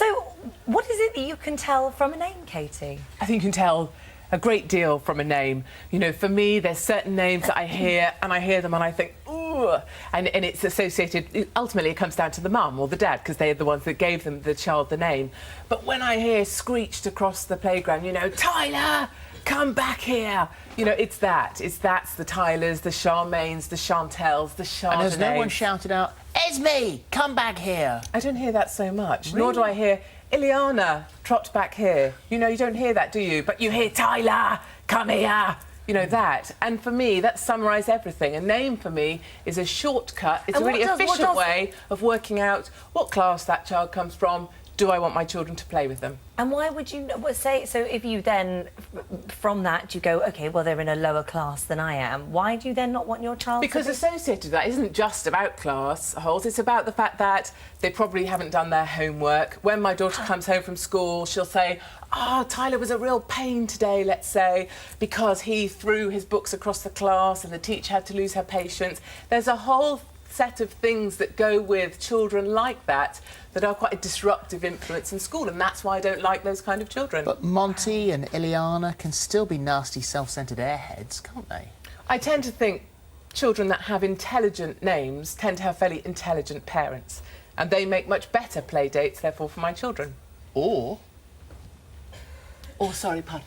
So, what is it that you can tell from a name, Katie? I think you can tell a great deal from a name. You know, for me, there's certain names that I hear them and I think, ooh, and it's associated, ultimately it comes down to the mum or the dad, because they're the ones that gave the child the name. But when I hear screeched across the playground, you know, Tyler, come back here. You know, that's the Tylers, the Charmaines, the Chantels, the Chardonnays. And has no one shouted out, Esme, come back here? I don't hear that so much, Really? nor do I hear, Ileana, trot back here. You know, you don't hear that, do you? But you hear, Tyler, come here. You know, that. And for me, that summarises everything. A name, for me, is a shortcut. It's a really efficient way of working out what class that child comes from. Do I want my children to play with them? And why would you say, so if you then, from that, you go, OK, well, they're in a lower class than I am, why do you then not want your child because to be... associated with that isn't just about class holes, it's about the fact that they probably haven't done their homework. When my daughter comes home from school, she'll say, oh, Tyler was a real pain today, let's say, because he threw his books across the class and the teacher had to lose her patience. There's a whole set of things that go with children like that are quite a disruptive influence in school, and that's why I don't like those kind of children. But Monty and Ileana can still be nasty, self-centred airheads, can't they? I tend to think children that have intelligent names tend to have fairly intelligent parents, and they make much better play dates, therefore, for my children. Or, Sorry, pardon.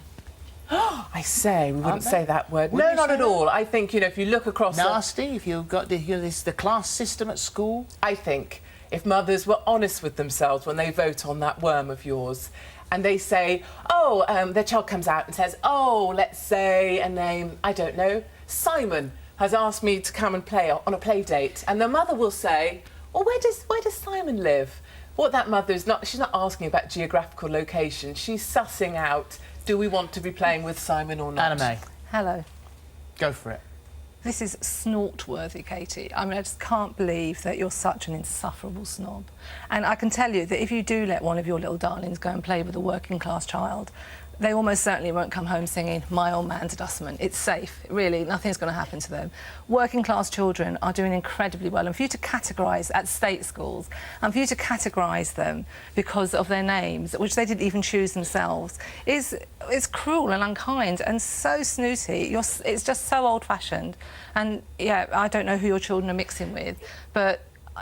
I say, we wouldn't say that word. Wouldn't No, you not say at that? all. I think, you know, if you look across... nasty, if you've got the class system at school? I think if mothers were honest with themselves when they vote on that worm of yours, and they say, their child comes out and says, let's say a name, I don't know, Simon has asked me to come and play on a play date, and the mother will say, well, where does Simon live? What that mother is not, she's not asking about geographical location, she's sussing out, do we want to be playing with Simon or not? Anna May. Hello. Go for it. This is snort-worthy, Katie. I mean, I just can't believe that you're such an insufferable snob. And I can tell you that if you do let one of your little darlings go and play with a working-class child, they almost certainly won't come home singing, my old man's a dustman. It's safe, really, nothing's going to happen to them. Working-class children are doing incredibly well, and for you to categorise at state schools, and for you to categorise them because of their names, which they didn't even choose themselves, is cruel and unkind and so snooty. It's just so old-fashioned. And, yeah, I don't know who your children are mixing with, but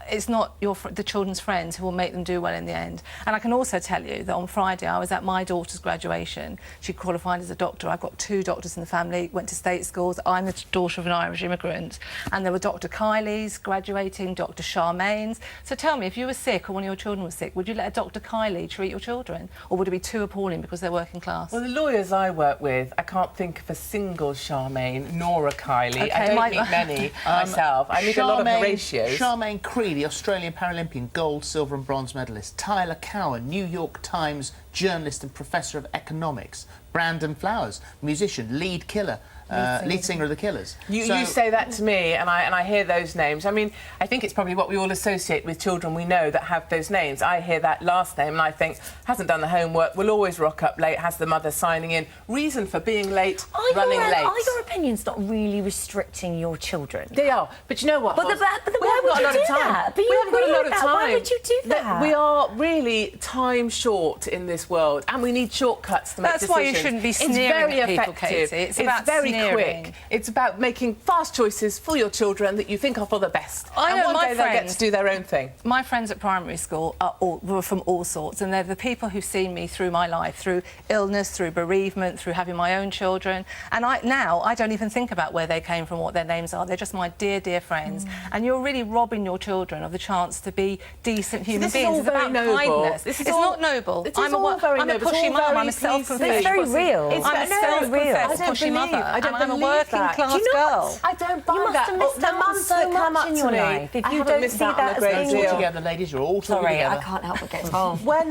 it's not the children's friends who will make them do well in the end. And I can also tell you that on Friday I was at my daughter's graduation. She qualified as a doctor. I've got 2 doctors in the family, went to state schools. I'm the daughter of an Irish immigrant. And there were Dr. Kylie's graduating, Dr. Charmaine's. So tell me, if you were sick or one of your children was sick, would you let a Dr. Kylie treat your children? Or would it be too appalling because they're working class? Well, the lawyers I work with, I can't think of a single Charmaine nor a Kylie. Okay, I don't meet many myself. I meet a lot of Horatios. Charmaine Cree, the Australian Paralympian gold, silver and bronze medalist. Tyler Cowan, New York Times journalist and professor of economics. Brandon Flowers, musician, lead singer of the Killers. You say that to me, and I hear those names. I mean, I think it's probably what we all associate with children we know that have those names. I hear that last name and I think, hasn't done the homework, will always rock up late, has the mother signing in. Reason for being late, running late. Are your opinions not really restricting your children? They are, but you know what? But we why haven't would got a you lot do of time. that? But We haven't got a lot of time. Why would you do that? We are really time short in this world, and we need shortcuts to make decisions. That's why you shouldn't be sneering at people, Katie. It's about very sneering. quick. It's about making fast choices for your children that you think are for the best. I know and one my day they'll get to do their own thing. My friends at primary school were from all sorts, and they're the people who've seen me through my life, through illness, through bereavement, through having my own children. And now I don't even think about where they came from, what their names are. They're just my dear, dear friends. And you're really robbing your children of the chance to be decent human beings. All it's very about noble. kindness. It's not noble. I'm a pushy mum. I'm a self-professed. It's very real. I'm a self-professed pushy mother, and I'm a working-class girl. I don't buy You must that. have missed The out mums so that come much up in to your me, life if I you haven't don't missed see out that on a as great being All deal. together, ladies, you're all talking Sorry, together. I can't help but get involved. When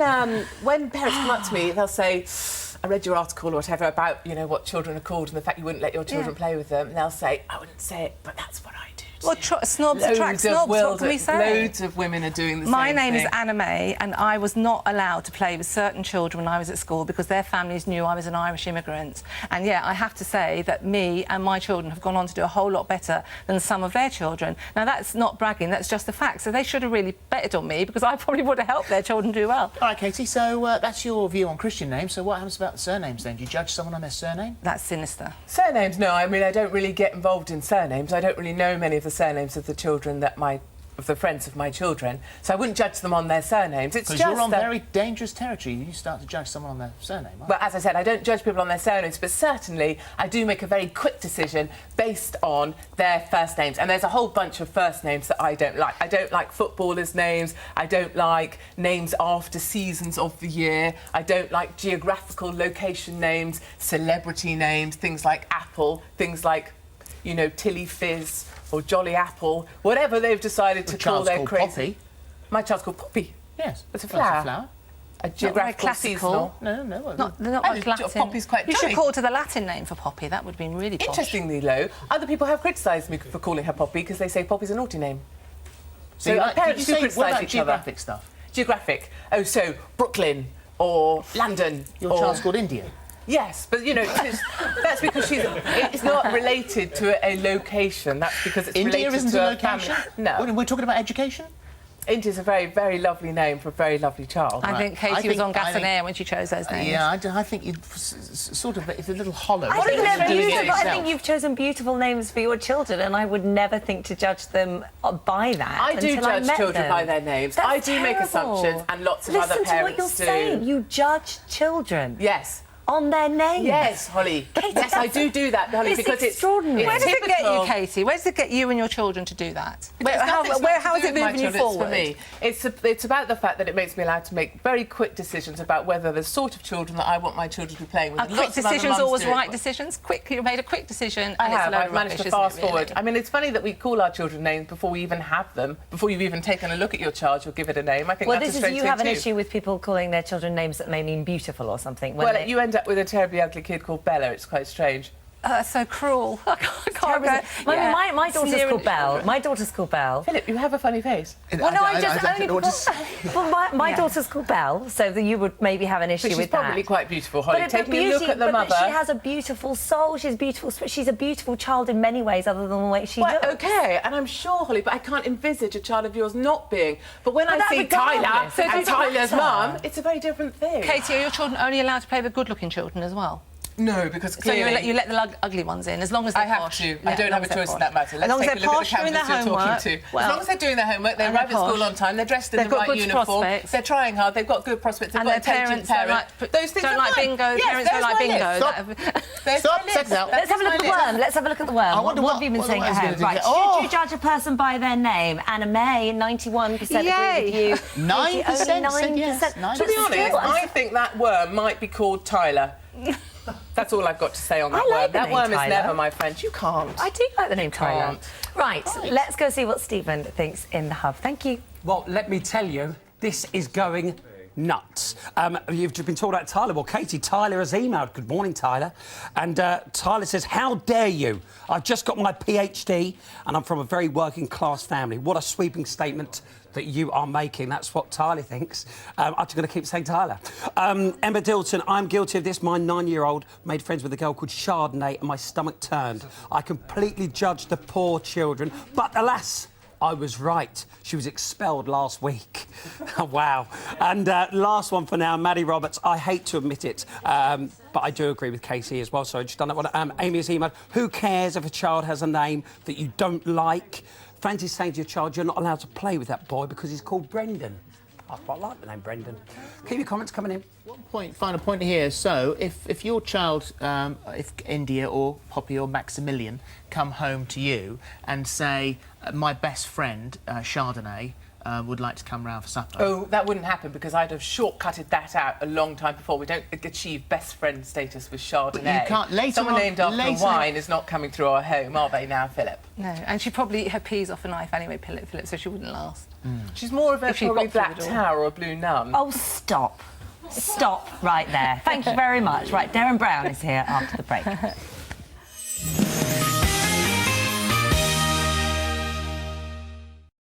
parents come up to me, they'll say, I read your article or whatever about, you know, what children are called and the fact you wouldn't let your children play with them, and they'll say, I wouldn't say it, but that's what I do. Well, snobs attract Loads of snobs, what can we say? Loads of women are doing the My same name thing. is Anna May, and I was not allowed to play with certain children when I was at school because their families knew I was an Irish immigrant. And yeah, I have to say that me and my children have gone on to do a whole lot better than some of their children. Now, that's not bragging, that's just a fact. So they should have really betted on me because I probably would have helped their children do well. All right, Katie, so that's your view on Christian names. So what happens about the surnames then? Do you judge someone on their surname? That's sinister. Surnames, no. I mean, I don't really get involved in surnames. I don't really know many of the surnames of the children of the friends of my children, so I wouldn't judge them on their surnames. It's Because just you're on that, very dangerous territory. You start to judge someone on their surname, aren't well, as I said, I don't judge people on their surnames, but certainly I do make a very quick decision based on their first names. And there's a whole bunch of first names that I don't like. I don't like footballers' names. I don't like names after seasons of the year. I don't like geographical location names, celebrity names, things like Apple, things like, you know, Tilly Fizz or Jolly Apple, whatever they've decided to call their crazy. Poppy. My child's called Poppy. Yes. It's a Well, flower. it's a flower. A geographical classical. seasonal. No. They're not Oh, much Latin. Poppy's quite You should jolly. call to the Latin name for Poppy. That would have been really posh. Interestingly, though, other people have criticised me for calling her Poppy because they say Poppy's a naughty name. So parents do what criticise about each other. geographic stuff? Geographic. Oh, so Brooklyn or London. Your or... child's called India. Yes, but, you know, that's because it's not related to a location. That's because it's India related isn't to a a location? family. No. We're talking about education? India's a very, very lovely name for a very lovely child. I think Katie was on gas and air when she chose those names. Yeah, I think you'd sort of... It's a little hollow. I think You're they're doing it beautiful. I yourself. think you've chosen beautiful names for your children, and I would never think to judge them by that. I do until I judge met children them. by their names. That's I do make terrible. assumptions, and lots of Listen other to what parents you're do. saying. You judge children Yes. on their names. Yes, Holly. Katie, Yes, I that's- do that, Holly, it's because extraordinary. Where it's does it get you, typical. Katie? Where does it get you and your children to do that? How It's is it my moving you children, forward? It's for me. It's about the fact that it makes me allowed to make very quick decisions about whether the sort of children that I want my children to be playing with. Are and quick lots of other decisions mums always do it. right decisions? Quick, you made a quick decision. I and it's a have. load I've of managed rubbish, to fast isn't it, forward. really? I mean, it's funny that we call our children names before we even have them. Before you've even taken a look at your child, you'll give it a name. I think Well, that's this a is strange you thing have an too. issue with people calling their children names that may mean beautiful or something. when Well, they- you end up with a terribly ugly kid called Bella. It's quite strange. That's so cruel. I can't Terrible, go. isn't it? Yeah. My daughter's Sneering called at Belle. children. My daughter's called Belle. Philip, you have a funny face. Well, no, I just don't only know what to say. Well, my Yeah. daughter's called Belle, so that you would maybe have an issue But she's with that. probably quite beautiful, Holly. But Taking a look at the mother. she has a beautiful soul. She's beautiful. She's a beautiful child in many ways, other than the way she Well, looks. OK, and I'm sure, Holly, but I can't envisage a child of yours not being. But when I that's see Tyler regardless. So it and doesn't Tyler's matter. mum, it's a very different thing. Katie, are your children only allowed to play with good-looking children as well? No, because So clearly... you let the ugly ones in, as long as they're I have posh. to. Yeah, I don't as have long a as they're choice in posh. that matter. As Let's long as take a they're look at posh, the doing their candidates you're homework. talking to. Well, As long as they're doing their homework, they and arrive they're at school posh. on time, they're dressed in They've the got right good uniform, prospects. they're trying hard, they've got good prospects, they've And got their intelligent parents Those things don't are like fine. bingo. Yes, Parents don't there's like my bingo. list. That- Stop, my settle down. list. Let's have a look at the worm. Let's have a look at the worm. I wonder what have you been what saying the at worm's home? gonna Right, do. Oh. should you judge a person by their name? Anna May, 91% agree Yay. with you. 9% Katie, said only yes, 9%. 9%. To be But honest, still, I think that worm might be called Tyler. That's all I've got to say on that I like worm. the That name worm Tyler. is never my friend. You can't. I do like the name Tyler. Can't. Right, let's go see what Stephen thinks in the hub. Thank you. Well, let me tell you, this is going nuts. You've been talking about Tyler. Well, Katie, Tyler has emailed. Good morning, Tyler. And Tyler says, how dare you? I've just got my PhD and I'm from a very working class family. What a sweeping statement that you are making. That's what Tyler thinks. I'm just going to keep saying Tyler. Emma Dilton, I'm guilty of this. My 9-year-old made friends with a girl called Chardonnay and my stomach turned. I completely judged the poor children, but alas, I was right. She was expelled last week. Wow. And last one for now, Maddie Roberts. I hate to admit it, but I do agree with Casey as well. So I just done that one. Amy has emailed, who cares if a child has a name that you don't like? Fancy's saying to your child, you're not allowed to play with that boy because he's called Brendan. I quite like the name Brendan. Keep your comments coming in. Final point here. So, if your child, if India or Poppy or Maximilian come home to you and say, my best friend, Chardonnay, would like to come round for supper. Oh, that wouldn't happen because I'd have shortcutted that out a long time before. We don't achieve best friend status with Chardonnay. But you can't- later Someone on- named after later- wine is not coming through our home, are they now, Philip? No, and she probably eat her peas off a knife anyway, Philip, so she wouldn't last. She's more of a If she probably got through black the door. tower or a blue nun. Oh, stop. Stop right there. Thank you very much. Right, Darren Brown is here after the break.